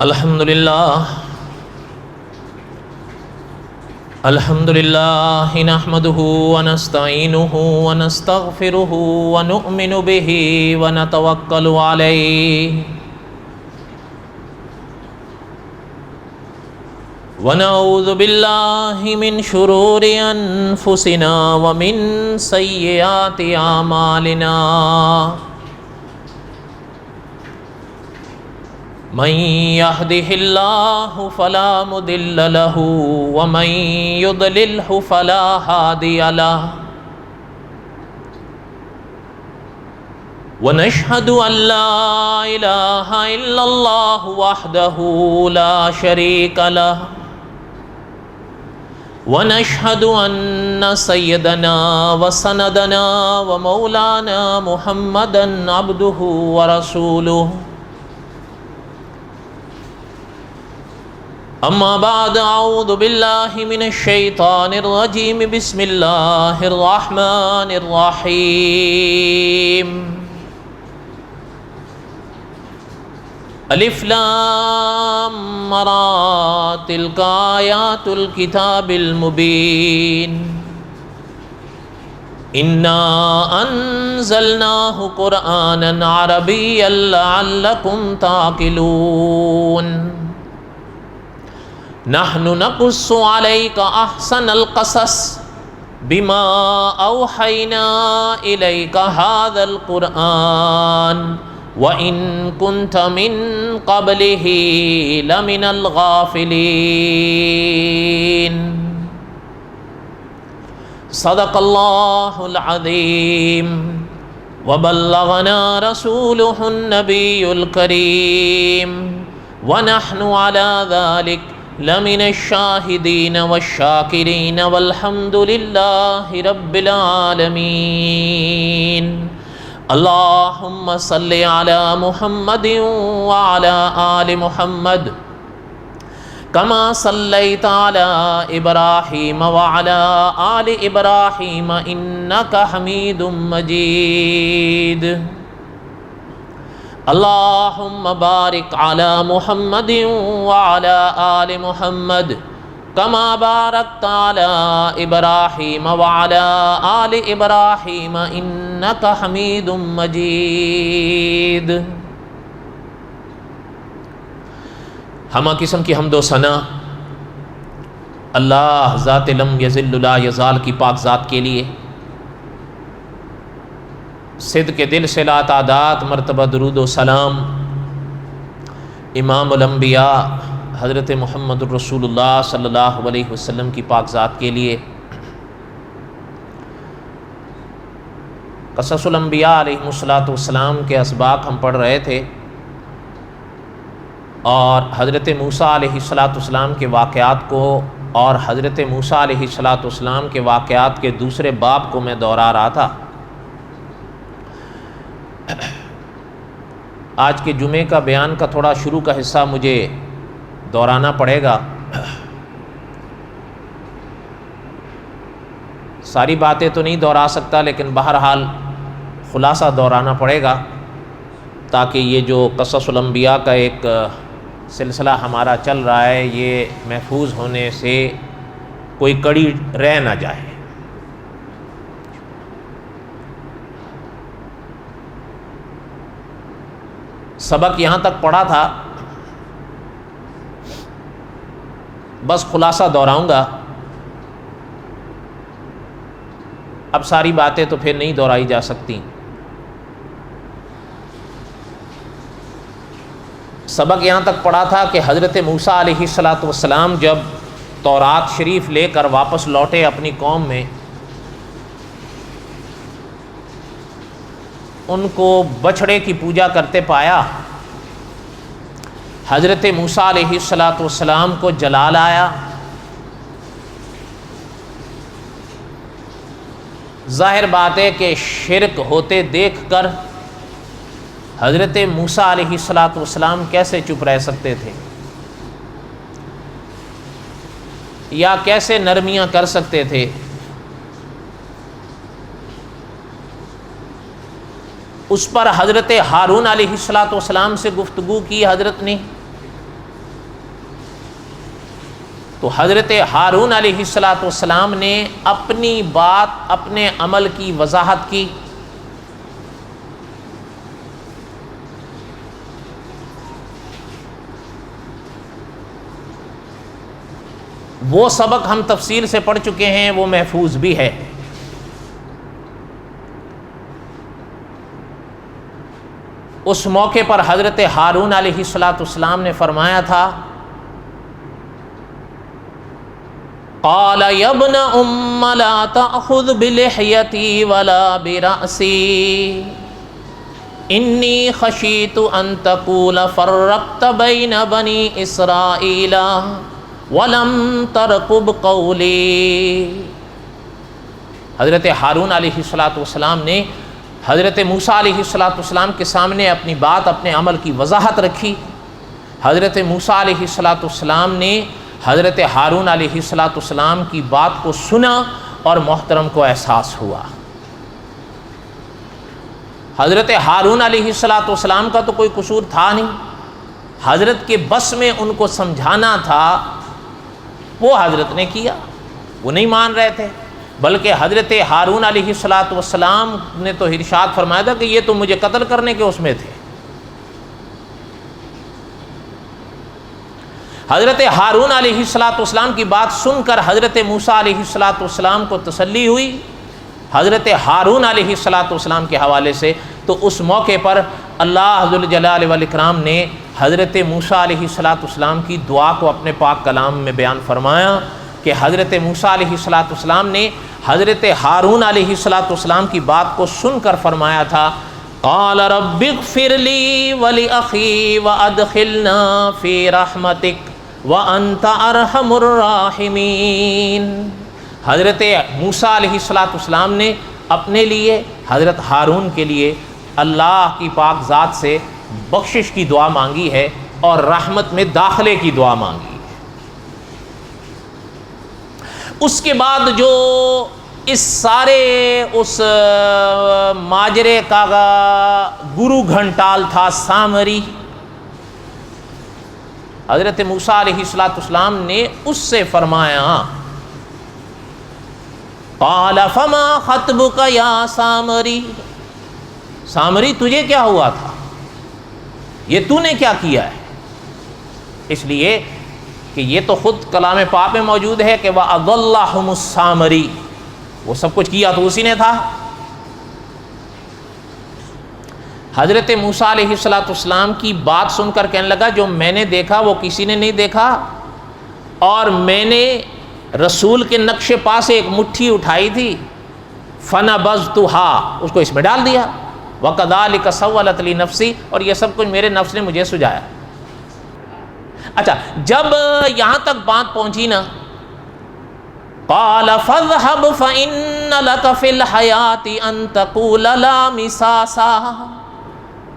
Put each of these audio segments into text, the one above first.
الحمدللہ نحمده ونستعینه ونستغفره ونؤمن به ونتوکل علیہ ونعوذ باللہ من شرور انفسنا ومن سیئات اعمالنا من يهده الله فلا مضل له ومن يضلله فلا هادي له ونشهد أن لا إله إلا الله وحده لا شريك له ونشهد أن سيدنا وسندنا ومولانا محمدا عبده ورسوله اما بعد اعوذ باللہ من الشیطان الرجیم بسم اللہ الرحمن الرحیم الف لام را تلک آیات الکتاب المبین انا انزلناہ قرآنا عربیا لعلکم تعقلون نحن نقص عليك احسن القصص بما اوحينا اليك هذا القرآن وان كنت من قبله لمن الغافلين صدق الله العظيم وبلغنا رسوله النبي الكريم ونحن على ذلك لمن الشاہدین والشاکرین والحمد للہ رب العالمین اللہم صلی علی محمد وعلی آل محمد کما صلیت علی ابراہیم وعلی آل ابراہیم انکا حمید مجید اللہم بارک علی محمد وعلی آل محمد کما بارکت علی ابراہیم وعلی آل ابراہیم انکا حمید مجید۔ ہمہ قسم کی حمد و ثنا اللہ ذات لم یزل لا یزال کی پاک ذات کے لیے، صدق دل سے لا تعداد مرتبہ درود و سلام امام الانبیاء حضرت محمد الرسول اللہ صلی اللہ علیہ وسلم کی پاک ذات کے لیے۔ قصص الانبیاء علیہ السلام کے اسباق ہم پڑھ رہے تھے، اور حضرت موسیٰ علیہ السلام کے واقعات کو اور حضرت موسیٰ علیہ السلام کے واقعات کے دوسرے باب کو میں دہرا رہا تھا۔ آج کے جمعے کا بیان کا تھوڑا شروع کا حصہ مجھے دہرانا پڑے گا، ساری باتیں تو نہیں دہرا سکتا، لیکن بہرحال خلاصہ دہرانا پڑے گا تاکہ یہ جو قصص الانبیاء کا ایک سلسلہ ہمارا چل رہا ہے یہ محفوظ ہونے سے کوئی کڑی رہ نہ جائے۔ سبق یہاں تک پڑھا تھا، بس خلاصہ دہراؤں گا، اب ساری باتیں تو پھر نہیں دہرائی جا سکتی۔ سبق یہاں تک پڑھا تھا کہ حضرت موسیٰ علیہ السلام جب تورات شریف لے کر واپس لوٹے اپنی قوم میں، ان کو بچھڑے کی پوجا کرتے پایا۔ حضرت موسیٰ علیہ السلام کو جلال آیا، ظاہر بات ہے کہ شرک ہوتے دیکھ کر حضرت موسیٰ علیہ السلام کیسے چپ رہ سکتے تھے، یا کیسے نرمیاں کر سکتے تھے۔ اس پر حضرت ہارون علیہ السلام سے گفتگو کی حضرت نے، تو حضرت ہارون علیہ السلام نے اپنی بات، اپنے عمل کی وضاحت کی. وہ سبق ہم تفصیل سے پڑھ چکے ہیں، وہ محفوظ بھی ہے. اس موقع پر حضرت ہارون علیہ السلام نے فرمایا تھا، قال یا ابن ام لا تأخذ بلحیتی ولا برأسی انی خشیت ان تقول فرقت بین بنی اسرائیل وَلَمْ تَرْقُبْ قَوْلِي. حضرت ہارون علیہ السلام نے حضرت موسیٰ علیہ السلام کے سامنے اپنی بات، اپنے عمل کی وضاحت رکھی. حضرت موسیٰ علیہ السلام نے حضرت ہارون علیہ السلام کی بات کو سنا اور محترم کو احساس ہوا. حضرت ہارون علیہ السلام کا تو کوئی قصور تھا نہیں، حضرت کے بس میں ان کو سمجھانا تھا، وہ حضرت نے کیا. وہ نہیں مان رہے تھے، بلکہ حضرت ہارون علیہ السلام نے تو ارشاد فرمایا تھا کہ یہ تو مجھے قتل کرنے کے اس میں تھے. حضرت ہارون علیہ السلام کی بات سن کر حضرت موسیٰ علیہ السلام کو تسلی ہوئی حضرت ہارون علیہ السلام کے حوالے سے. تو اس موقع پر اللہ ذوالجلال والاکرام نے حضرت موسیٰ علیہ السلام کی دعا کو اپنے پاک کلام میں بیان فرمایا کہ حضرت موسیٰ علیہ السلام نے حضرت ہارون علیہ السلام کی بات کو سن کر فرمایا تھا، قال رب اغفر لی ولأخی وادخلنا فی رحمتک وانت ارحم الراحمین. حضرت موسیٰ علیہ السلام نے اپنے لیے، حضرت ہارون کے لیے اللہ کی پاک ذات سے بخشش کی دعا مانگی ہے اور رحمت میں داخلے کی دعا مانگی ہے. اس کے بعد جو اس سارے اس ماجرے کا گرو گھنٹال تھا سامری، حضرت موسیٰ علیہ السلام نے اس سے فرمایا، قال فما خطبک یا سامری، سامری تجھے کیا ہوا تھا، یہ تو نے کیا کیا ہے؟ اس لیے کہ یہ تو خود کلام پاک میں موجود ہے کہ وَأَضَلَّهُمُ السَّامِرِي، وہ سب کچھ کیا تو اسی نے تھا. حضرت موسیٰ علیہ السلام کی بات سن کر کہنے لگا، جو میں نے دیکھا وہ کسی نے نہیں دیکھا، اور میں نے رسول کے نقش پا سے ایک مٹھی اٹھائی تھی، فَنَبَذْتُهَا، اس کو اس میں ڈال دیا، وَكَذَلِكَ سَوَّلَتْ لِي نَفْسِي، اور یہ سب کچھ میرے نفس نے مجھے سجایا. اچھا، جب یہاں تک بات پہنچی نا، قَالَ فَاذْهَبْ فَإِنَّ لَكَ فِي الْحَيَاةِ أَن تَقُولَ لَا مِسَاسَ.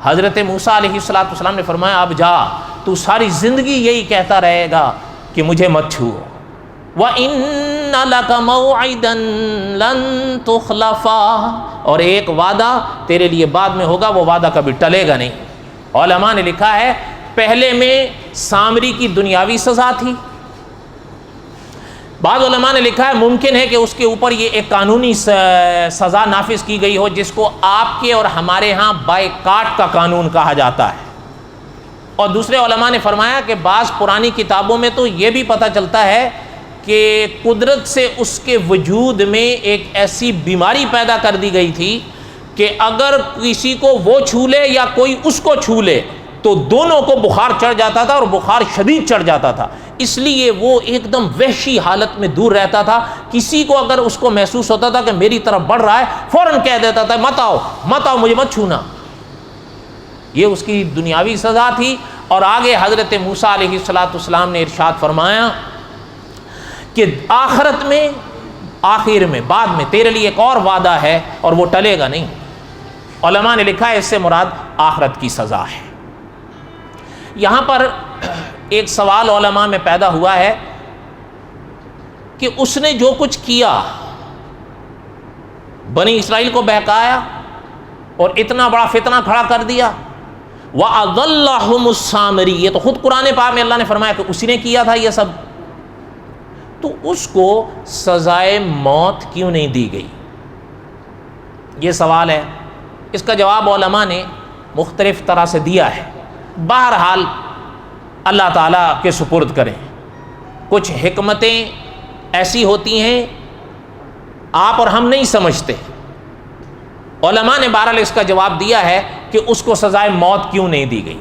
حضرت موسیٰ علیہ السلام نے فرمایا، اب جا، تو ساری زندگی یہی کہتا رہے گا کہ مجھے مت چھو. وَإِنَّ لَكَ مَوْعِدًا لَن تُخْلَفَا، اور ایک وعدہ تیرے لیے بعد میں ہوگا، وہ وعدہ کبھی ٹلے گا نہیں. علماء نے لکھا ہے پہلے میں سامری کی دنیاوی سزا تھی، بعض علماء نے لکھا ہے ممکن ہے کہ اس کے اوپر یہ ایک قانونی سزا نافذ کی گئی ہو جس کو آپ کے اور ہمارے ہاں بائیکاٹ کا قانون کہا جاتا ہے. اور دوسرے علماء نے فرمایا کہ بعض پرانی کتابوں میں تو یہ بھی پتہ چلتا ہے کہ قدرت سے اس کے وجود میں ایک ایسی بیماری پیدا کر دی گئی تھی کہ اگر کسی کو وہ چھو لے یا کوئی اس کو چھو لے تو دونوں کو بخار چڑھ جاتا تھا، اور بخار شدید چڑھ جاتا تھا. اس لیے وہ ایک دم وحشی حالت میں دور رہتا تھا. کسی کو اگر اس کو محسوس ہوتا تھا کہ میری طرف بڑھ رہا ہے، فوراً کہہ دیتا تھا مت آؤ مت آؤ، مجھے مت چھونا. یہ اس کی دنیاوی سزا تھی. اور آگے حضرت موسیٰ علیہ السلام نے ارشاد فرمایا کہ آخرت میں، آخر میں، بعد میں تیرے لیے ایک اور وعدہ ہے اور وہ ٹلے گا نہیں. علماء نے لکھا ہے اس سے مراد آخرت کی سزا ہے. یہاں پر ایک سوال علماء میں پیدا ہوا ہے کہ اس نے جو کچھ کیا، بنی اسرائیل کو بہکایا اور اتنا بڑا فتنہ کھڑا کر دیا، وَأَضَلَّهُمُ السَّامِرِي، یہ تو خود قرآن پاک میں اللہ نے فرمایا کہ اسی نے کیا تھا یہ سب. تو اس کو سزائے موت کیوں نہیں دی گئی؟ یہ سوال ہے. اس کا جواب علماء نے مختلف طرح سے دیا ہے. بہرحال اللہ تعالیٰ کے سپرد کریں. کچھ حکمتیں ایسی ہوتی ہیں آپ اور ہم نہیں سمجھتے. علماء نے بہرحال اس کا جواب دیا ہے کہ اس کو سزائے موت کیوں نہیں دی گئی.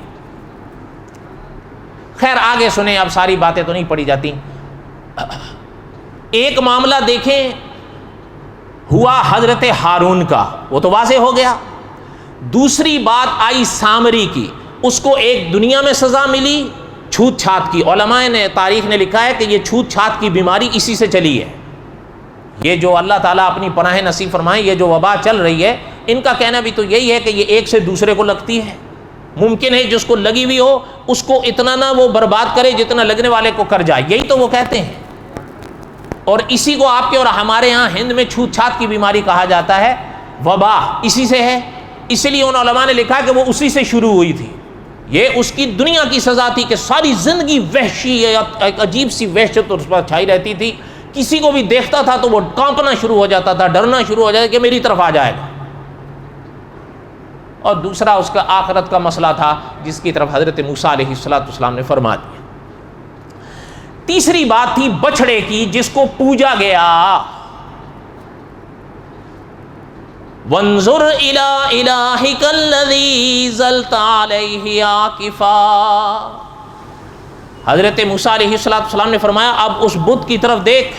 خیر آگے سنیں، اب ساری باتیں تو نہیں پڑھی جاتی. ایک معاملہ دیکھیں ہوا حضرت ہارون کا، وہ تو واضح ہو گیا. دوسری بات آئی سامری کی، اس کو ایک دنیا میں سزا ملی چھوت چھات کی. علماء نے تاریخ نے لکھا ہے کہ یہ چھوت چھات کی بیماری اسی سے چلی ہے. یہ جو اللہ تعالیٰ اپنی پناہ نصیب فرمائے، یہ جو وبا چل رہی ہے، ان کا کہنا بھی تو یہی ہے کہ یہ ایک سے دوسرے کو لگتی ہے. ممکن ہے جس کو لگی ہوئی ہو اس کو اتنا نہ وہ برباد کرے جتنا لگنے والے کو کر جائے، یہی تو وہ کہتے ہیں. اور اسی کو آپ کے اور ہمارے ہاں ہند میں چھوت چھات کی بیماری کہا جاتا ہے. وبا اسی سے ہے، اس لیے ان علماء نے لکھا کہ وہ اسی سے شروع ہوئی تھی. یہ اس کی دنیا کی سزا تھی کہ ساری زندگی وحشی، ایک عجیب سی وحشت اس پر چھائی رہتی تھی. کسی کو بھی دیکھتا تھا تو وہ کانپنا شروع ہو جاتا تھا، ڈرنا شروع ہو جاتا کہ میری طرف آ جائے گا. اور دوسرا اس کا آخرت کا مسئلہ تھا جس کی طرف حضرت موسیٰ علیہ السلام نے فرما دیا. تیسری بات تھی بچھڑے کی جس کو پوجا گیا. وانظر الی الہک الذی ظلت علیہ عاکفا. حضرت موسیٰ علیہ السلام نے فرمایا اب اس بت کی طرف دیکھ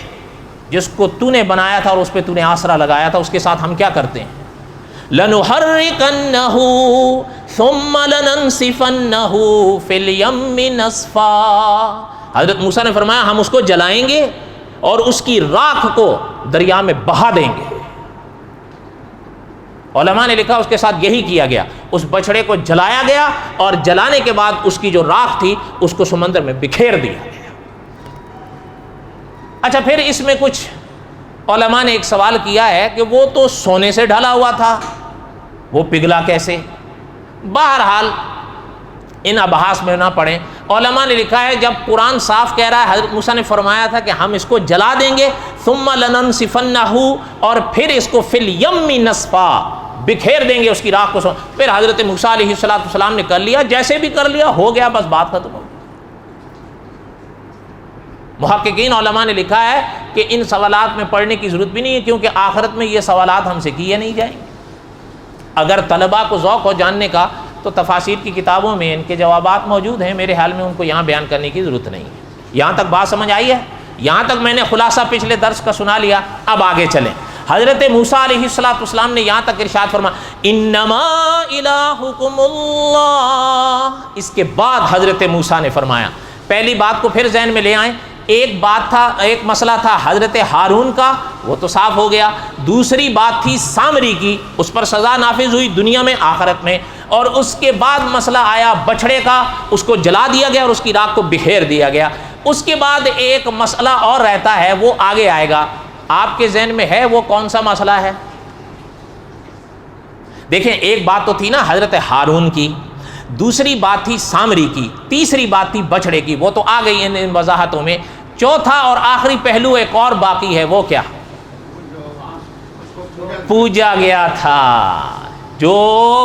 جس کو تو نے بنایا تھا اور اس پہ تو نے آسرا لگایا تھا. اس کے ساتھ ہم کیا کرتے ہیں؟ لَنُحَرِّكَنَّهُ ثُمَّ لَنَنْسِفَنَّهُ فِي الْيَمِّ نَسْفًا. حضرت موسیٰ نے فرمایا ہم اس کو جلائیں گے اور اس کی راکھ کو دریا میں بہا دیں گے. علماء نے لکھا اس کے ساتھ یہی کیا گیا. اس بچڑے کو جلایا گیا اور جلانے کے بعد اس کی جو راکھ تھی اس کو سمندر میں بکھیر دیا گیا. اچھا پھر اس میں کچھ علماء نے ایک سوال کیا ہے کہ وہ تو سونے سے ڈھلا ہوا تھا، وہ پگھلا کیسے؟ بہرحال ان ابحاث میں نہ پڑھیں. علماء نے لکھا ہے جب قرآن صاف کہہ رہا ہے، حضرت موسیٰ نے فرمایا تھا کہ ہم اس کو جلا دیں گے، ثم لننسفنہ، اور پھر اس کو فی الیم نسفا، بکھیر دیں گے اس کی راکھ کو. پھر حضرت موسیٰ علیہ السلام نے کر لیا، جیسے بھی کر لیا ہو گیا، بس بات ختم ہو گئی. محققین علماء نے لکھا ہے کہ ان سوالات میں پڑھنے کی ضرورت بھی نہیں ہے کیونکہ آخرت میں یہ سوالات ہم سے کیے نہیں جائیں گے. اگر طلباء کو ذوق ہو جاننے کا تو تفاسیر کی کتابوں میں ان کے جوابات موجود ہیں. میرے خیال میں ان کو یہاں بیان کرنے کی ضرورت نہیں ہے. یہاں تک بات سمجھ آئی ہے؟ یہاں تک میں نے خلاصہ پچھلے درس کا سنا لیا. اب آگے چلیں. حضرت موسیٰ علیہ السلام نے یہاں تک ارشاد فرمایا انما الہکم اللہ. اس کے بعد حضرت موسیٰ نے فرمایا، پہلی بات کو پھر ذہن میں لے آئیں. ایک مسئلہ تھا حضرت ہارون کا، وہ تو صاف ہو گیا. دوسری بات تھی سامری کی، اس پر سزا نافذ ہوئی دنیا میں آخرت میں. اور اس کے بعد مسئلہ آیا بچھڑے کا، اس کو جلا دیا گیا اور اس کی راکھ کو بکھیر دیا گیا. اس کے بعد ایک مسئلہ اور رہتا ہے، وہ آگے آئے گا. آپ کے ذہن میں ہے وہ کون سا مسئلہ ہے؟ دیکھیں ایک بات تو تھی نا حضرت ہارون کی، دوسری بات تھی سامری کی، تیسری بات تھی بچھڑے کی. وہ تو آ گئی ان وضاحتوں میں. چوتھا اور آخری پہلو ایک اور باقی ہے، وہ کیا؟ پوجا گیا تھا. جو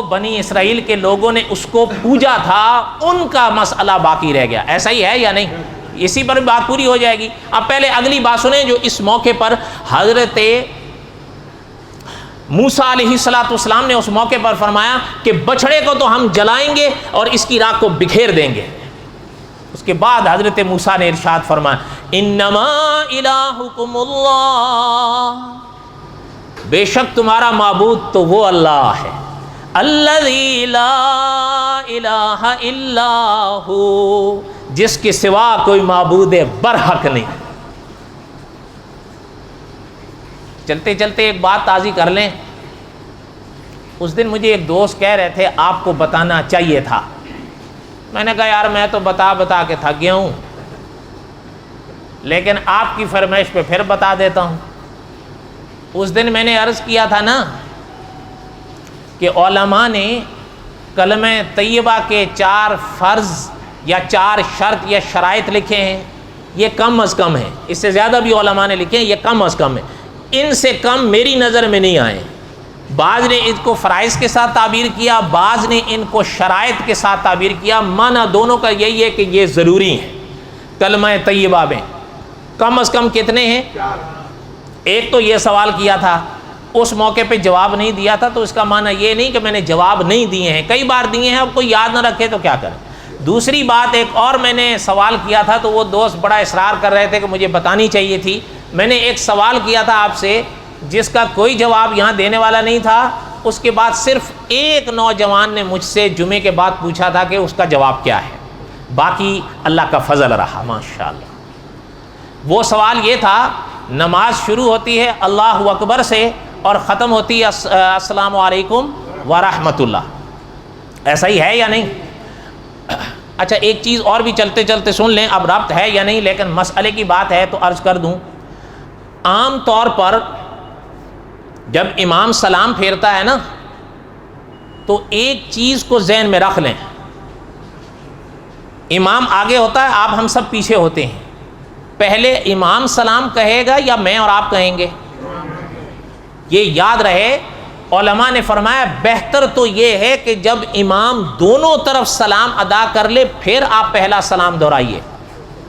بنی اسرائیل کے لوگوں نے اس کو پوجا تھا ان کا مسئلہ باقی رہ گیا. ایسا ہی ہے یا نہیں؟ اسی پر بات پوری ہو جائے گی. اب پہلے اگلی بات سنیں جو اس موقع پر حضرت موسیٰ علیہ السلام نے اس موقع پر فرمایا کہ بچھڑے کو تو ہم جلائیں گے اور اس کی راکھ کو بکھیر دیں گے. اس کے بعد حضرت موسیٰ نے ارشاد فرمایا انما الہکم اللہ، بے شک تمہارا معبود تو وہ اللہ ہے، الذی لا الہ الا ہو، جس کے سوا کوئی معبود برحق نہیں. چلتے چلتے ایک بات تازی کر لیں. اس دن مجھے ایک دوست کہہ رہے تھے آپ کو بتانا چاہیے تھا. میں نے کہا یار میں تو بتا کے تھک گیا ہوں، لیکن آپ کی فرمائش پہ پھر بتا دیتا ہوں. اس دن میں نے عرض کیا تھا نا کہ علماء نے کلمہ طیبہ کے 4 فرض یا 4 شرط یا شرائط لکھے ہیں. یہ کم از کم ہے، اس سے زیادہ بھی علماء نے لکھے ہیں یہ کم از کم ہے، ان سے کم میری نظر میں نہیں آئے۔ بعض نے ان کو فرائض کے ساتھ تعبیر کیا، بعض نے ان کو شرائط کے ساتھ تعبیر کیا، معنی دونوں کا یہی ہے کہ یہ ضروری ہیں کلمہ طیبہ میں۔ کم از کم کتنے ہیں؟ ایک تو یہ سوال کیا تھا، اس موقع پہ جواب نہیں دیا تھا، تو اس کا معنی یہ نہیں کہ میں نے جواب نہیں دیے ہیں، کئی بار دیے ہیں، اب کوئی یاد نہ رکھے تو کیا کریں۔ دوسری بات ایک اور میں نے سوال کیا تھا، تو وہ دوست بڑا اصرار کر رہے تھے کہ مجھے بتانی چاہیے تھی۔ میں نے ایک سوال کیا تھا آپ سے جس کا کوئی جواب یہاں دینے والا نہیں تھا، اس کے بعد صرف ایک نوجوان نے مجھ سے جمعے کے بعد پوچھا تھا کہ اس کا جواب کیا ہے، باقی اللہ کا فضل رہا ماشاءاللہ۔ وہ سوال یہ تھا، نماز شروع ہوتی ہے اللہ اکبر سے اور ختم ہوتی ہے السلام علیکم ورحمۃ اللہ، ایسا ہی ہے یا نہیں؟ اچھا ایک چیز اور بھی چلتے چلتے سن لیں، اب ربط ہے یا نہیں لیکن مسئلے کی بات ہے تو عرض کر دوں۔ عام طور پر جب امام سلام پھیرتا ہے نا تو ایک چیز کو ذہن میں رکھ لیں، امام آگے ہوتا ہے، آپ ہم سب پیچھے ہوتے ہیں، پہلے امام سلام کہے گا یا میں اور آپ کہیں گے؟ یہ یاد رہے، علماء نے فرمایا بہتر تو یہ ہے کہ جب امام دونوں طرف سلام ادا کر لے پھر آپ پہلا سلام دہرائیے۔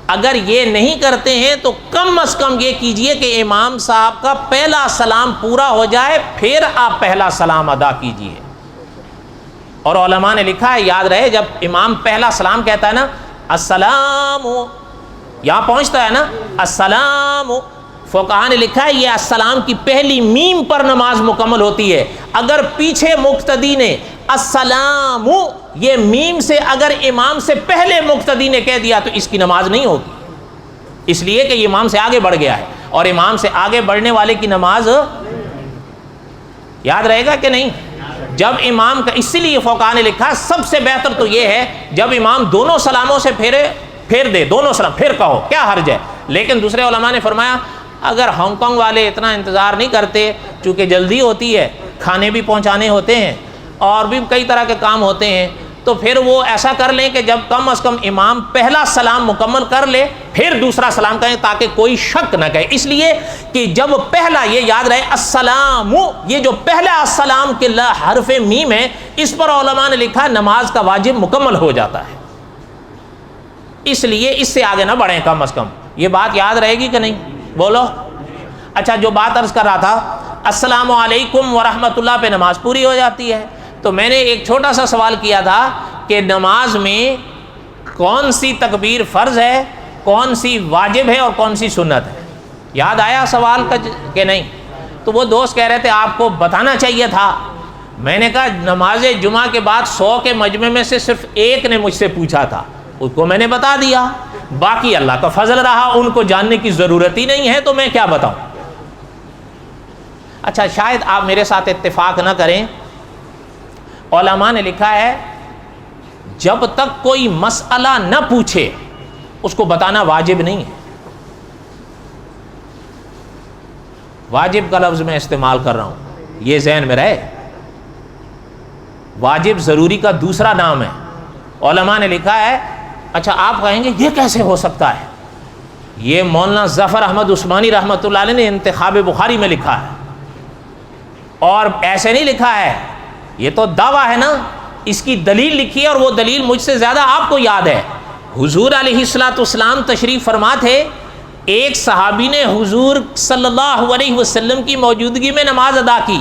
اگر یہ نہیں کرتے ہیں تو کم از کم یہ کیجئے کہ امام صاحب کا پہلا سلام پورا ہو جائے پھر آپ پہلا سلام ادا کیجئے۔ اور علماء نے لکھا ہے، یاد رہے، جب امام پہلا سلام کہتا ہے نا السلام، یہاں پہنچتا ہے نا السلام، فقہاء نے لکھا ہے یہ السلام کی پہلی میم پر نماز مکمل ہوتی ہے۔ اگر پیچھے مقتدی نے السلام یہ میم سے اگر امام سے پہلے مقتدی نے کہہ دیا تو اس کی نماز نہیں ہوگی، اس لیے کہ یہ امام سے آگے بڑھ گیا ہے، اور امام سے آگے بڑھنے والے کی نماز یاد رہے گا کہ نہیں؟ جب امام کا، اسی لیے فقہاء نے لکھا سب سے بہتر تو یہ ہے جب امام دونوں سلاموں سے پھیر دے، دونوں سلام پھر کہو، کیا حرج ہے؟ لیکن دوسرے علماء نے فرمایا اگر ہانگ کانگ والے اتنا انتظار نہیں کرتے، چونکہ جلدی ہوتی ہے، کھانے بھی پہنچانے ہوتے ہیں اور بھی کئی طرح کے کام ہوتے ہیں، تو پھر وہ ایسا کر لیں کہ جب کم از کم امام پہلا سلام مکمل کر لے پھر دوسرا سلام کہیں تاکہ کوئی شک نہ کہے، اس لیے کہ جب پہلا، یہ یاد رہے السلام، یہ جو پہلا السلام کے حرف میم ہے اس پر علماء نے لکھا نماز کا واجب مکمل ہو جاتا ہے، اس لیے اس سے آگے نہ بڑھیں کم از کم۔ یہ بات یاد رہے گی کہ نہیں؟ بولو۔ اچھا جو بات عرض کر رہا تھا، السلام علیکم ورحمۃ اللہ پہ نماز پوری ہو جاتی ہے، تو میں نے ایک چھوٹا سا سوال کیا تھا کہ نماز میں کون سی تکبیر فرض ہے، کون سی واجب ہے اور کون سی سنت ہے؟ یاد آیا سوال کا کہ نہیں؟ تو وہ دوست کہہ رہے تھے آپ کو بتانا چاہیے تھا۔ میں نے کہا نماز جمعہ کے بعد 100 کے مجمع میں سے صرف ایک نے مجھ سے پوچھا تھا، اس کو میں نے بتا دیا، باقی اللہ کا فضل رہا، ان کو جاننے کی ضرورت ہی نہیں ہے تو میں کیا بتاؤں۔ اچھا شاید آپ میرے ساتھ اتفاق نہ کریں، علماء نے لکھا ہے جب تک کوئی مسئلہ نہ پوچھے اس کو بتانا واجب نہیں ہے۔ واجب کا لفظ میں استعمال کر رہا ہوں، یہ ذہن میں رہے، واجب ضروری کا دوسرا نام ہے۔ علماء نے لکھا ہے، اچھا آپ کہیں گے یہ کیسے ہو سکتا ہے؟ یہ مولانا ظفر احمد عثمانی رحمۃ اللہ علیہ نے انتخاب بخاری میں لکھا ہے، اور ایسے نہیں لکھا ہے، یہ تو دعویٰ ہے نا، اس کی دلیل لکھی ہے اور وہ دلیل مجھ سے زیادہ آپ کو یاد ہے۔ حضور علیہ الصلوۃ والسلام تشریف فرما تھے، ایک صحابی نے حضور صلی اللہ علیہ وسلم کی موجودگی میں نماز ادا کی،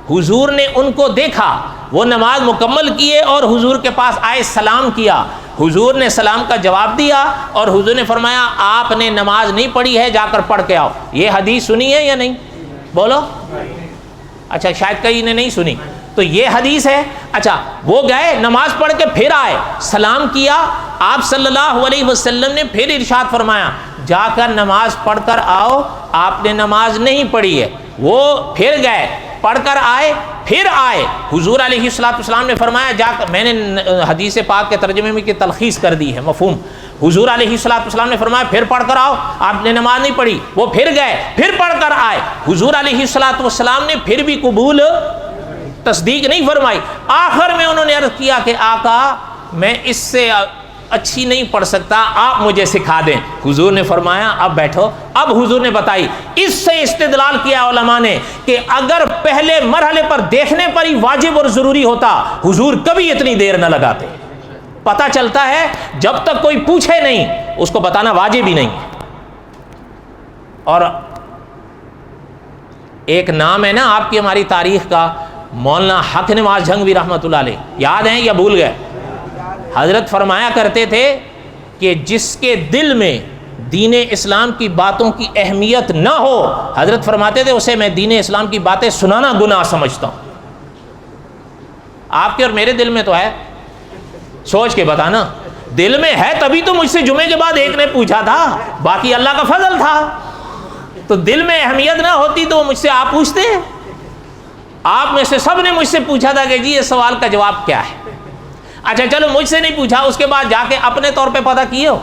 حضور نے ان کو دیکھا، وہ نماز مکمل کیے اور حضور کے پاس آئے، سلام کیا، حضور نے سلام کا جواب دیا اور حضور نے فرمایا آپ نے نماز نہیں پڑھی ہے، جا کر پڑھ کے آؤ۔ یہ حدیث سنی ہے یا نہیں؟ بولو۔ اچھا شاید کئی نے نہیں سنی، تو یہ حدیث ہے۔ اچھا وہ گئے نماز پڑھ کے پھر آئے، سلام کیا، آپ صلی اللہ علیہ وسلم نے پھر ارشاد فرمایا جا کر نماز پڑھ کر آؤ، آپ نے نماز نہیں پڑھی ہے۔ وہ پھر گئے، پڑھ کر آئے، پھر آئے، حضور علیہ الصلوۃ والسلام نے فرمایا جا کر، میں نے حدیث پاک کے ترجمے میں کی تلخیص کر دی ہے، مفہوم، حضور علیہ الصلوۃ والسلام نے فرمایا پھر پڑھ کر آؤ، آپ نے نماز نہیں پڑھی۔ وہ پھر گئے، پھر پڑھ کر آئے، حضور علیہ الصلوۃ والسلام نے پھر بھی قبول تصدیق نہیں فرمائی۔ آخر میں انہوں نے عرض کیا کہ آقا میں اس سے اچھی نہیں پڑھ سکتا، آپ مجھے سکھا دیں۔ حضور نے فرمایا اب بیٹھو۔ اب حضور نے بتائی، اس سے استدلال کیا علماء نے کہ اگر پہلے مرحلے پر دیکھنے پر ہی واجب اور ضروری ہوتا، حضور کبھی اتنی دیر نہ لگاتے۔ پتہ چلتا ہے جب تک کوئی پوچھے نہیں اس کو بتانا واجب ہی نہیں۔ اور ایک نام ہے نا آپ کی ہماری تاریخ کا، مولانا حق نواز جھنگوی رحمۃ اللہ علیہ، یاد ہیں یا بھول گئے؟ حضرت فرمایا کرتے تھے کہ جس کے دل میں دین اسلام کی باتوں کی اہمیت نہ ہو، حضرت فرماتے تھے اسے میں دین اسلام کی باتیں سنانا گناہ سمجھتا ہوں۔ آپ کے اور میرے دل میں تو ہے، سوچ کے بتانا، دل میں ہے تبھی تو مجھ سے جمعے کے بعد ایک نے پوچھا تھا، باقی اللہ کا فضل تھا۔ تو دل میں اہمیت نہ ہوتی تو مجھ سے آپ پوچھتے؟ آپ میں سے سب نے مجھ سے پوچھا تھا کہ جی یہ سوال کا جواب کیا ہے۔ اچھا چلو مجھ سے نہیں پوچھا، اس کے بعد جا کے اپنے طور پہ پتہ کیے ہو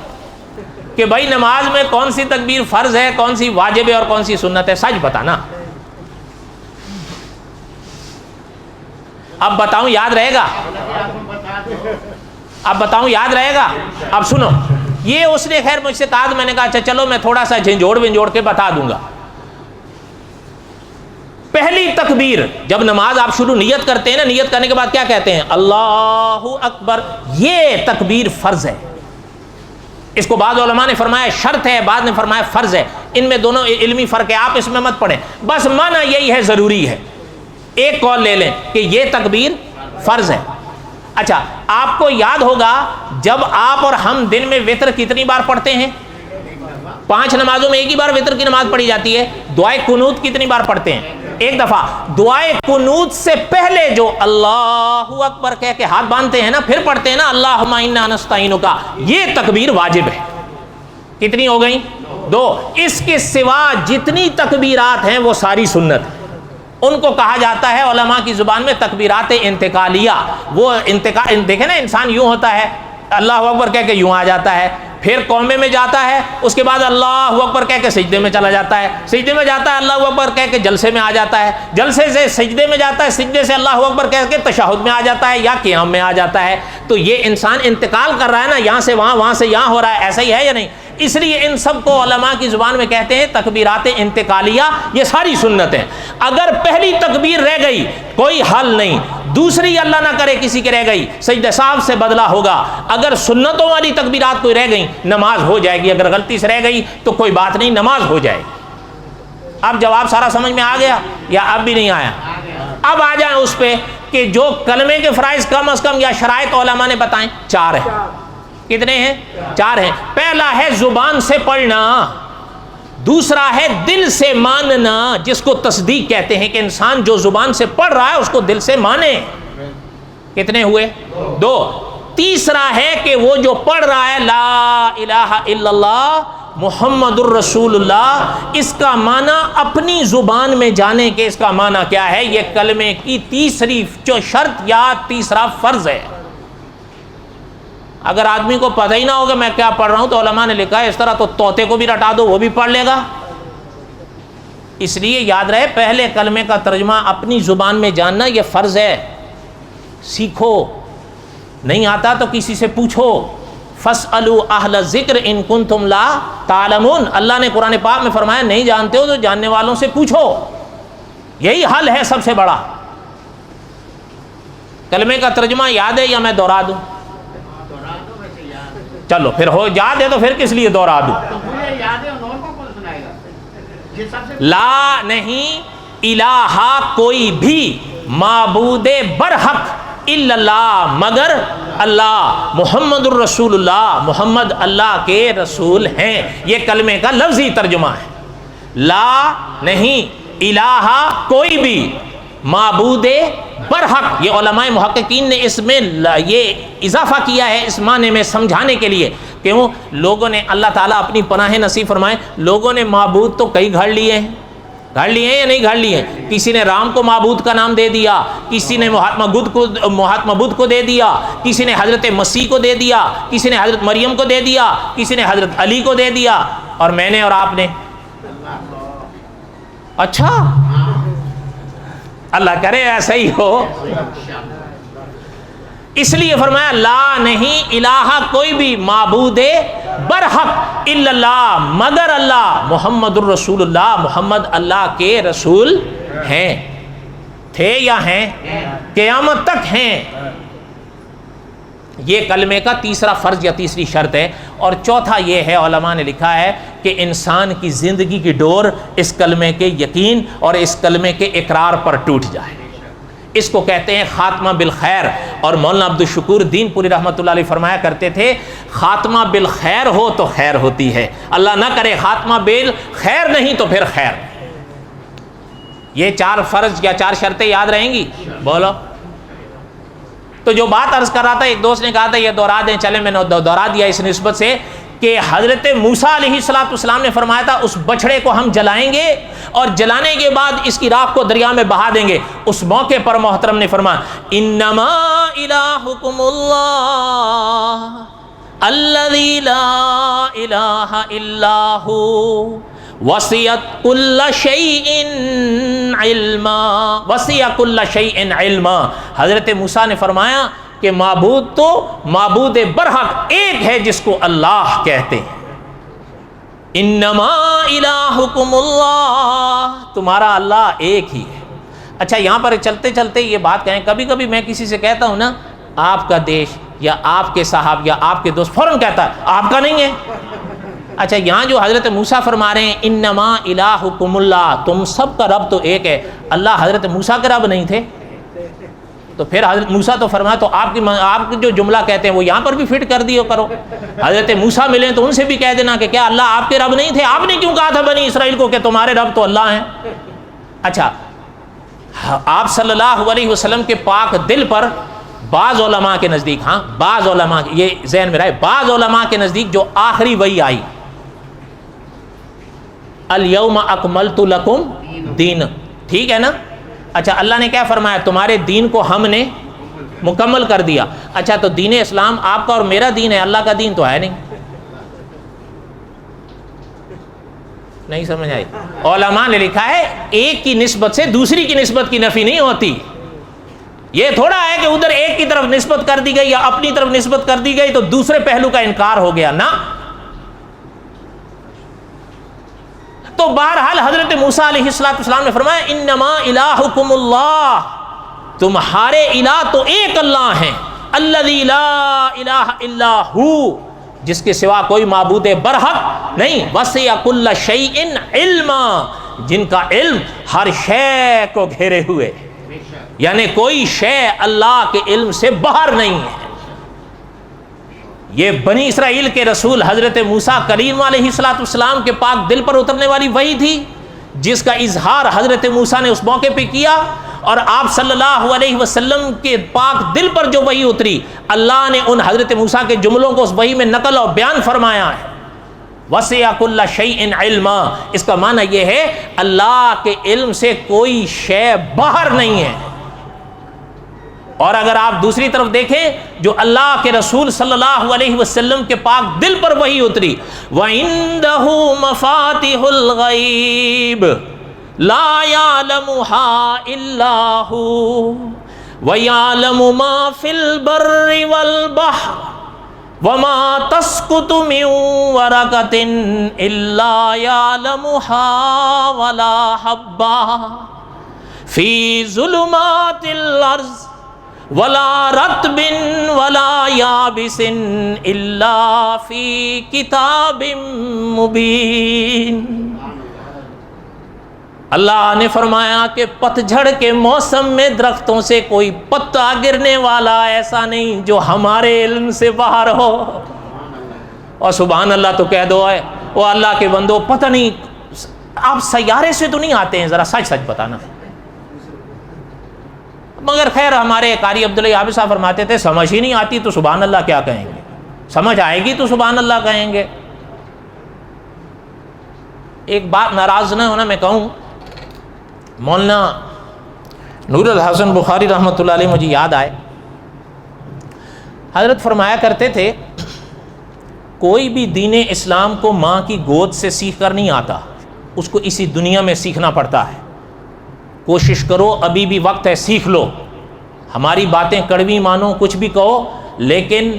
کہ بھائی نماز میں کون سی تکبیر فرض ہے، کون سی واجب ہے اور کون سی سنت ہے؟ سچ بتانا۔ اب بتاؤں یاد رہے گا؟ اب بتاؤں یاد رہے گا؟ اب سنو، یہ اس نے خیر مجھ سے کہا تو میں نے کہا اچھا چلو میں تھوڑا سا جھنجھوڑ ونجوڑ کے بتا دوں گا۔ پہلی تکبیر جب نماز آپ شروع نیت کرتے ہیں نا، نیت کرنے کے بعد کیا کہتے ہیں؟ اللہ اکبر۔ یہ تکبیر فرض ہے۔ اس کو بعض علماء نے فرمایا شرط ہے، بعض نے فرمایا فرض ہے۔ ان میں دونوں علمی فرق ہے، آپ اس میں مت پڑھیں، بس معنی یہی ہے ضروری ہے۔ ایک قول لے لیں کہ یہ تکبیر فرض ہے۔ اچھا آپ کو یاد ہوگا جب آپ اور ہم دن میں وتر کتنی بار پڑھتے ہیں؟ 5 نمازوں میں ایک ہی بار وتر کی نماز پڑھی جاتی ہے۔ دعائے قنوت کتنی بار پڑھتے ہیں؟ ایک دفعہ۔ دعائے قنوت سے پہلے جو اللہ اکبر کہہ کے ہاتھ باندھتے ہیں نا، پھر پڑھتے ہیں نا اللہم انا نستعینک، یہ تکبیر واجب ہے۔ کتنی ہو گئیں؟ 2۔ اس کے سوا جتنی تکبیرات ہیں وہ ساری سنت ہیں۔ ان کو کہا جاتا ہے علماء کی زبان میں تکبیرات انتقالیہ۔ وہ دیکھیں نا، انسان یوں ہوتا ہے، اللہ اکبر کہہ کے یوں آ جاتا ہے، پھر قومے میں جاتا ہے، اس کے بعد اللہ اکبر کہہ کے سجدے میں چلا جاتا ہے، سجدے میں جاتا ہے اللہ اکبر کہہ کے جلسے میں آ جاتا ہے، جلسے سے سجدے میں جاتا ہے، سجدے سے اللہ اکبر کہہ کے تشہد میں آ جاتا ہے یا قیام میں آ جاتا ہے۔ تو یہ انسان انتقال کر رہا ہے نا، یہاں سے وہاں، وہاں سے یہاں ہو رہا ہے، ایسا ہی ہے یا نہیں؟ اس لیے ان سب کو علماء کی زبان میں کہتے ہیں تکبیرات انتقالیہ، یہ ساری سنت ہیں۔ اگر پہلی تکبیر رہ گئی کوئی حل نہیں، دوسری اللہ نہ کرے کسی کے رہ گئی، سجدہ صاحب سے بدلہ ہوگا۔ اگر سنتوں والی تکبیرات کوئی رہ گئی نماز ہو جائے گی، اگر غلطی سے رہ گئی تو کوئی بات نہیں، نماز ہو جائے گی۔ اب جواب سارا سمجھ میں آ گیا یا اب بھی نہیں آیا؟ اب آ جائیں اس پہ کہ جو کلمے کے فرائض کم از کم یا شرائط علماء نے بتائیں، 4 ہیں۔ کتنے ہیں؟ 4 ہیں۔ پہلا ہے زبان سے پڑھنا، دوسرا ہے دل سے ماننا، جس کو تصدیق کہتے ہیں کہ انسان جو زبان سے پڑھ رہا ہے اس کو دل سے مانے۔ کتنے ہوئے؟ 2۔ تیسرا ہے کہ وہ جو پڑھ رہا ہے لا الہ الا اللہ محمد الرسول اللہ، اس کا معنی اپنی زبان میں جانے کہ اس کا معنی کیا ہے۔ یہ کلمے کی تیسری جو شرط یا تیسرا فرض ہے۔ اگر آدمی کو پتہ ہی نہ ہوگا میں کیا پڑھ رہا ہوں تو علماء نے لکھا ہے اس طرح تو طوطے کو بھی رٹا دو وہ بھی پڑھ لے گا۔ اس لیے یاد رہے پہلے کلمے کا ترجمہ اپنی زبان میں جاننا یہ فرض ہے۔ سیکھو، نہیں آتا تو کسی سے پوچھو۔ فَاسْأَلُوا أَهْلَ الذِّكْرِ إِن كُنتُمْ لَا تَعْلَمُونَ، اللہ نے قرآن پاک میں فرمایا نہیں جانتے ہو تو جاننے والوں سے پوچھو، یہی حل ہے سب سے بڑا۔ کلمے کا ترجمہ یاد ہے یا میں دوہرا دوں؟ چلو پھر ہو یاد ہے تو پھر کس لیے دوہرا دوں؟ لا نہیں الہ کوئی بھی معبود برحق الا اللہ مگر اللہ، محمد الرسول اللہ، محمد اللہ کے رسول ہیں، یہ کلمے کا لفظی ترجمہ ہے۔ لا نہیں الہ کوئی بھی معبود برحق، یہ علماء محققین نے اس میں یہ اضافہ کیا ہے اس معنی میں سمجھانے کے لیے کہ وہ لوگوں نے، اللہ تعالیٰ اپنی پناہ نصیب فرمائے، لوگوں نے معبود تو کئی گھڑ لیے ہیں، گھڑ لیے ہیں یا نہیں گھڑ لیے ہیں؟ کسی نے رام کو معبود کا نام دے دیا، کسی نے مہاتما بدھ کو دے دیا، کسی نے حضرت مسیح کو دے دیا، کسی نے حضرت مریم کو دے دیا، کسی نے حضرت علی کو دے دیا، اور میں نے اور آپ نے؟ اچھا اللہ کرے ایسا ہی ہو۔ اس لیے فرمایا لا نہیں الہ کوئی بھی معبود برحق الا اللہ مگر اللہ، محمد الرسول اللہ محمد اللہ کے رسول ہیں، تھے یا ہیں، قیامت تک ہیں۔ یہ کلمے کا تیسرا فرض یا تیسری شرط ہے۔ اور چوتھا یہ ہے، علماء نے لکھا ہے کہ انسان کی زندگی کی ڈور اس کلمے کے یقین اور اس کلمے کے اقرار پر ٹوٹ جائے، اس کو کہتے ہیں خاتمہ بالخیر۔ اور مولانا عبدالشکور دین پوری رحمۃ اللہ علیہ فرمایا کرتے تھے خاتمہ بالخیر ہو تو خیر ہوتی ہے، اللہ نہ کرے خاتمہ بالخیر نہیں تو پھر خیر۔ یہ 4 فرض یا 4 شرطیں یاد رہیں گی؟ بولو۔ تو جو بات عرض کر رہا تھا، ایک دوست نے کہا تھا یہ دہرا دیں، چلے میں نے دہرا دیا اس نسبت سے کہ حضرت موسیٰ علیہ السلام نے فرمایا تھا اس بچڑے کو ہم جلائیں گے اور جلانے کے بعد اس کی راکھ کو دریا میں بہا دیں گے۔ اس موقع پر محترم نے فرمایا انما الہکم اللہ الذی لا الہ الا ہو وسعت کل شیء علما، وسع کل شیء علما۔ حضرت موسیٰ نے فرمایا کہ معبود تو معبود برحق ایک ہے جس کو اللہ کہتے ہیں۔ انما الہکم اللہ، تمہارا اللہ ایک ہی ہے۔ اچھا یہاں پر چلتے چلتے یہ بات کہیں، کبھی کبھی میں کسی سے کہتا ہوں نا آپ کا دیش یا آپ کے صاحب یا آپ کے دوست، فوراً کہتا ہے آپ کا نہیں ہے۔ اچھا یہاں جو حضرت موسیٰ فرما رہے ہیں انما الہکم اللہ، تم سب کا رب تو ایک ہے، اللہ حضرت موسیٰ کے رب نہیں تھے؟ تو پھر حضرت موسیٰ تو فرمایا تو آپ جو جملہ کہتے ہیں وہ یہاں پر بھی فٹ کر دیو کرو۔ حضرت موسیٰ ملیں تو ان سے بھی کہہ دینا کہ کیا اللہ آپ کے رب نہیں تھے؟ آپ نے کیوں کہا تھا بنی اسرائیل کو کہ تمہارے رب تو اللہ ہیں؟ اچھا آپ صلی اللہ علیہ وسلم کے پاک دل پر بعض علماء کے نزدیک، ہاں بعض علماء، یہ ذہن میں رہے، بعض علماء کے نزدیک جو آخری وحی آئی الیوم اکملت لکم دین، ٹھیک ہے نا؟ اچھا اللہ نے کیا فرمایا تمہارے دین کو ہم نے مکمل کر دیا۔ اچھا تو دین اسلام آپ کا اور میرا دین ہے، اللہ کا دین تو ہے نہیں سمجھ آئی؟ علماء نے لکھا ہے ایک کی نسبت سے دوسری کی نسبت کی نفی نہیں ہوتی۔ یہ تھوڑا ہے کہ ادھر ایک کی طرف نسبت کر دی گئی یا اپنی طرف نسبت کر دی گئی تو دوسرے پہلو کا انکار ہو گیا، نہ۔ تو بہرحال حضرت موسیٰ علیہ السلام نے فرمایا انما الہکم اللہ، تمہارے الہ تو ایک اللہ ہیں، الذی لا الہ الا ہو، جس کے سوا کوئی معبود برحق نہیں، وسع کل شیء علما، جن کا علم ہر شے کو گھیرے ہوئے، یعنی کوئی شے اللہ کے علم سے باہر نہیں ہے۔ یہ بنی اسرائیل کے رسول حضرت موسیٰ کلیم علیہ السلام کے پاک دل پر اترنے والی وحی تھی، جس کا اظہار حضرت موسیٰ نے اس موقع پہ کیا، اور آپ صلی اللہ علیہ وسلم کے پاک دل پر جو وحی اتری اللہ نے ان حضرت موسیٰ کے جملوں کو اس وحی میں نقل اور بیان فرمایا ہے۔ وسع کل شیء علما، اس کا معنی یہ ہے اللہ کے علم سے کوئی شے باہر نہیں ہے۔ اور اگر آپ دوسری طرف دیکھیں جو اللہ کے رسول صلی اللہ علیہ وسلم کے پاک دل پر وحی اتری، وَعِندَهُ مَفَاتِحُ الْغَيْبِ لَا يَعْلَمُهَا إِلَّا هُوَ وَيَعْلَمُ مَا فِي الْبَرِّ وَالْبَحْرِ وَمَا تَسْقُطُ مِنْ وَرَقَةٍ إِلَّا يَعْلَمُهَا وَلَا حَبَّةٍ فِي ظُلُمَاتِ الْأَرْضِ وَلَا رَطْبٍ وَلَا يَابِسٍ إِلَّا فِي كِتَابٍ مُبِينٍ۔ اللہ نے فرمایا کہ پتجھڑ کے موسم میں درختوں سے کوئی پتا گرنے والا ایسا نہیں جو ہمارے علم سے باہر ہو۔ اور سبحان اللہ تو کہہ دو ہے وہ اللہ کے بندو، پتہ نہیں آپ سیارے سے تو نہیں آتے ہیں، ذرا سچ سچ بتانا۔ مگر خیر ہمارے قاری عبداللہ یابی صاحب فرماتے تھے سمجھ ہی نہیں آتی تو سبحان اللہ کیا کہیں گے، سمجھ آئے گی تو سبحان اللہ کہیں گے۔ ایک بات ناراض نہ ہونا میں کہوں، مولانا نور الحسن بخاری رحمۃ اللہ علیہ مجھے یاد آئے، حضرت فرمایا کرتے تھے کوئی بھی دین اسلام کو ماں کی گود سے سیکھ کر نہیں آتا، اس کو اسی دنیا میں سیکھنا پڑتا ہے۔ کوشش کرو ابھی بھی وقت ہے، سیکھ لو، ہماری باتیں کڑوی مانو، کچھ بھی کہو، لیکن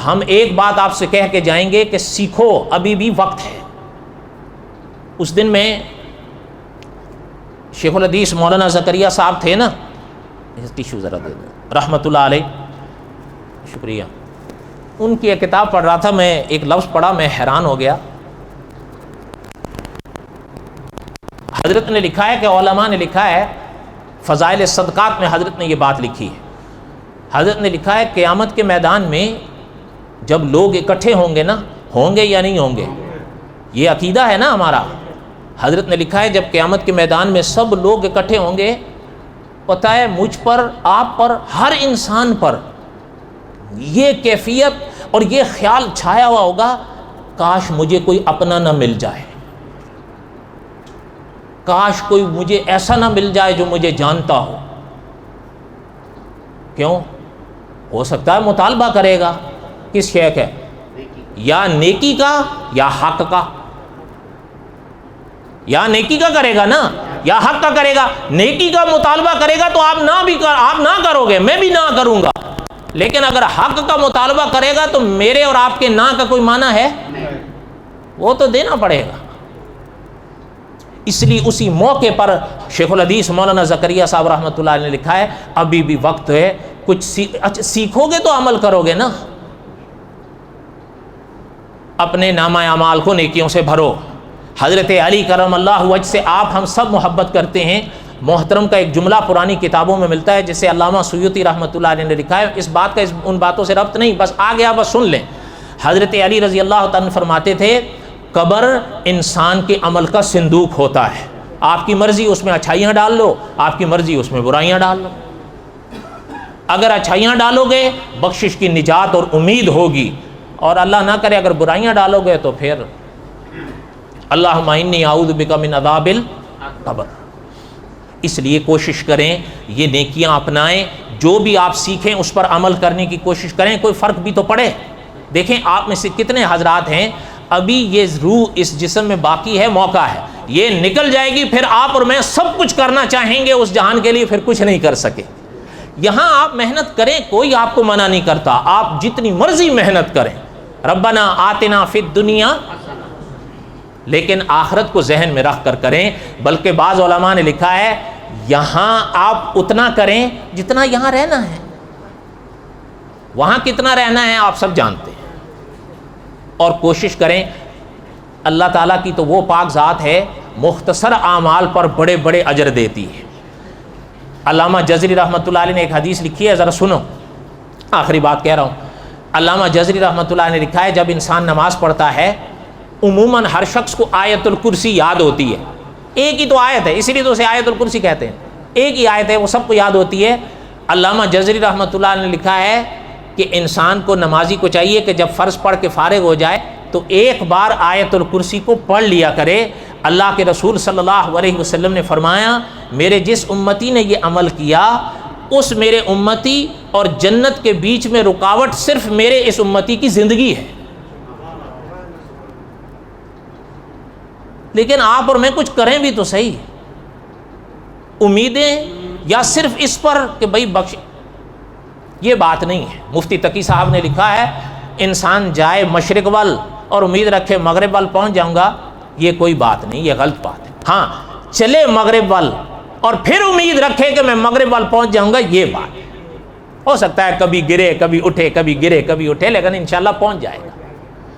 ہم ایک بات آپ سے کہہ کے جائیں گے کہ سیکھو، ابھی بھی وقت ہے۔ اس دن میں شیخ الحدیث مولانا زکریا صاحب تھے نا، ٹیشو ذرا دے دو، رحمۃ اللہ علیہ، شکریہ، ان کی ایک کتاب پڑھ رہا تھا، میں ایک لفظ پڑھا، میں حیران ہو گیا۔ حضرت نے لکھا ہے کہ علماء نے لکھا ہے، فضائل صدقات میں حضرت نے یہ بات لکھی ہے، حضرت نے لکھا ہے قیامت کے میدان میں جب لوگ اکٹھے ہوں گے نا، ہوں گے یا نہیں ہوں گے، یہ عقیدہ ہے نا ہمارا، حضرت نے لکھا ہے جب قیامت کے میدان میں سب لوگ اکٹھے ہوں گے، پتہ ہے مجھ پر، آپ پر، ہر انسان پر یہ کیفیت اور یہ خیال چھایا ہوا ہوگا، کاش مجھے کوئی اپنا نہ مل جائے، کاش کوئی مجھے ایسا نہ مل جائے جو مجھے جانتا ہو۔ کیوں؟ ہو سکتا ہے مطالبہ کرے گا، کس شے کا؟ یا نیکی کا یا حق کا، یا نیکی کا کرے گا نا، یا حق کا کرے گا۔ نیکی کا مطالبہ کرے گا تو آپ نہ کرو گے، میں بھی نہ کروں گا، لیکن اگر حق کا مطالبہ کرے گا تو میرے اور آپ کے نہ کا کوئی معنی ہے؟ وہ تو دینا پڑے گا۔ اس لیے اسی موقع پر شیخ الحدیث مولانا زکریا صاحب رحمۃ اللہ علیہ نے لکھا ہے، ابھی بھی وقت ہے، کچھ سیکھو گے تو عمل کرو گے نا، اپنے نامہ اعمال کو نیکیوں سے بھرو۔ حضرت علی کرم اللہ وجہ سے آپ ہم سب محبت کرتے ہیں، محترم کا ایک جملہ پرانی کتابوں میں ملتا ہے جسے علامہ سیوطی رحمۃ اللہ علیہ نے لکھا ہے، اس بات کا ان باتوں سے ربط نہیں، بس آ گیا، بس سن لیں۔ حضرت علی رضی اللہ تعالیٰ فرماتے تھے، قبر انسان کے عمل کا صندوق ہوتا ہے، آپ کی مرضی اس میں اچھائیاں ڈال لو، آپ کی مرضی اس میں برائیاں ڈال لو۔ اگر اچھائیاں ڈالو گے بخشش کی نجات اور امید ہوگی، اور اللہ نہ کرے اگر برائیاں ڈالو گے تو پھر اللہم انی اعوذ بک من عذاب القبر۔ اس لیے کوشش کریں یہ نیکیاں اپنائیں، جو بھی آپ سیکھیں اس پر عمل کرنے کی کوشش کریں، کوئی فرق بھی تو پڑے۔ دیکھیں آپ میں سے کتنے حضرات ہیں ابھی یہ روح اس جسم میں باقی ہے، موقع ہے، یہ نکل جائے گی، پھر آپ اور میں سب کچھ کرنا چاہیں گے اس جہان کے لیے، پھر کچھ نہیں کر سکے۔ یہاں آپ محنت کریں، کوئی آپ کو منع نہیں کرتا، آپ جتنی مرضی محنت کریں، ربنا آتنا فی الدنیا، لیکن آخرت کو ذہن میں رکھ کر کریں۔ بلکہ بعض علماء نے لکھا ہے یہاں آپ اتنا کریں جتنا یہاں رہنا ہے، وہاں کتنا رہنا ہے آپ سب جانتے ہیں، اور کوشش کریں۔ اللہ تعالیٰ کی تو وہ پاک ذات ہے، مختصر اعمال پر بڑے بڑے اجر دیتی ہے۔ علامہ جزری رحمۃ اللہ علیہ نے ایک حدیث لکھی ہے، ذرا سنو، آخری بات کہہ رہا ہوں۔ علامہ جزری رحمۃ اللہ نے لکھا ہے جب انسان نماز پڑھتا ہے عموماً ہر شخص کو آیت الکرسی یاد ہوتی ہے، ایک ہی تو آیت ہے، اسی لیے تو اسے آیت الکرسی کہتے ہیں، ایک ہی آیت ہے، وہ سب کو یاد ہوتی ہے۔ علامہ جزری رحمۃ اللہ نے لکھا ہے کہ انسان کو، نمازی کو چاہیے کہ جب فرض پڑھ کے فارغ ہو جائے تو ایک بار آیت الکرسی کو پڑھ لیا کرے۔ اللہ کے رسول صلی اللہ علیہ وسلم نے فرمایا میرے جس امتی نے یہ عمل کیا اس میرے امتی اور جنت کے بیچ میں رکاوٹ صرف میرے اس امتی کی زندگی ہے۔ لیکن آپ اور میں کچھ کریں بھی تو صحیح، امیدیں یا صرف اس پر کہ بھائی بخش، یہ بات نہیں ہے۔ مفتی تقی صاحب نے لکھا ہے انسان جائے مشرق وال اور امید رکھے مغرب وال پہنچ جاؤں گا، یہ کوئی بات نہیں، یہ غلط بات ہے۔ ہاں چلے مغرب وال اور پھر امید رکھے کہ میں مغرب وال پہنچ جاؤں گا، یہ بات ہو سکتا ہے کبھی گرے کبھی اٹھے، کبھی گرے کبھی اٹھے، لیکن انشاءاللہ پہنچ جائے گا۔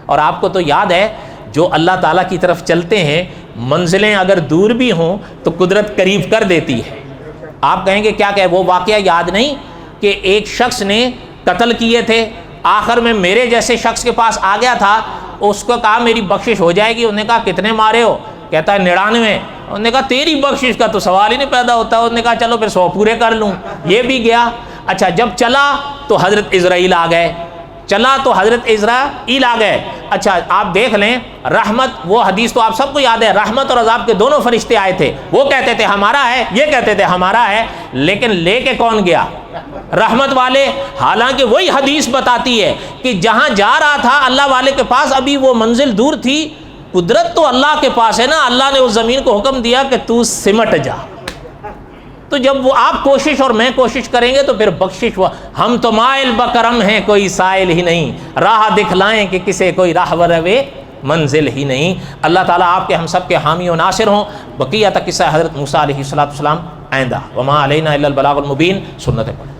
اور آپ کو تو یاد ہے جو اللہ تعالیٰ کی طرف چلتے ہیں منزلیں اگر دور بھی ہوں تو قدرت قریب کر دیتی ہے۔ آپ کہیں گے کیا کہ وہ واقعہ یاد نہیں کہ ایک شخص نے قتل کیے تھے، آخر میں میرے جیسے شخص کے پاس آ گیا تھا، اس کو کہا میری بخشش ہو جائے گی، انہوں نے کہا کتنے مارے ہو؟ کہتا ہے 99۔ انہوں نے کہا تیری بخشش کا تو سوال ہی نہیں پیدا ہوتا۔ انہوں نے کہا چلو پھر 100 پورے کر لوں، یہ بھی گیا۔ اچھا جب چلا تو حضرت اسرائیل آ گئے، چلا تو حضرت اسرائیل آ گئے۔ اچھا آپ دیکھ لیں رحمت، وہ حدیث تو آپ سب کو یاد ہے، رحمت اور عذاب کے دونوں فرشتے آئے تھے، وہ کہتے تھے ہمارا ہے، یہ کہتے تھے ہمارا ہے، لیکن لے کے کون گیا؟ رحمت والے۔ حالانکہ وہی حدیث بتاتی ہے کہ جہاں جا رہا تھا اللہ والے کے پاس ابھی وہ منزل دور تھی، قدرت تو اللہ کے پاس ہے نا، اللہ نے اس زمین کو حکم دیا کہ تو سمٹ جا، تو جب وہ آپ کوشش اور میں کوشش کریں گے تو پھر بخشش ہوا. ہم تو مائل بکرم ہیں کوئی سائل ہی نہیں, راہ دکھلائیں کہ کسے کوئی راہور روے منزل ہی نہیں. اللہ تعالیٰ آپ کے ہم سب کے حامی و ناصر ہوں. بقیہ تک قصہ حضرت موسیٰ علیہ السلام آئندہ. وما علینا الا البلاغ المبین. سنت پڑھ.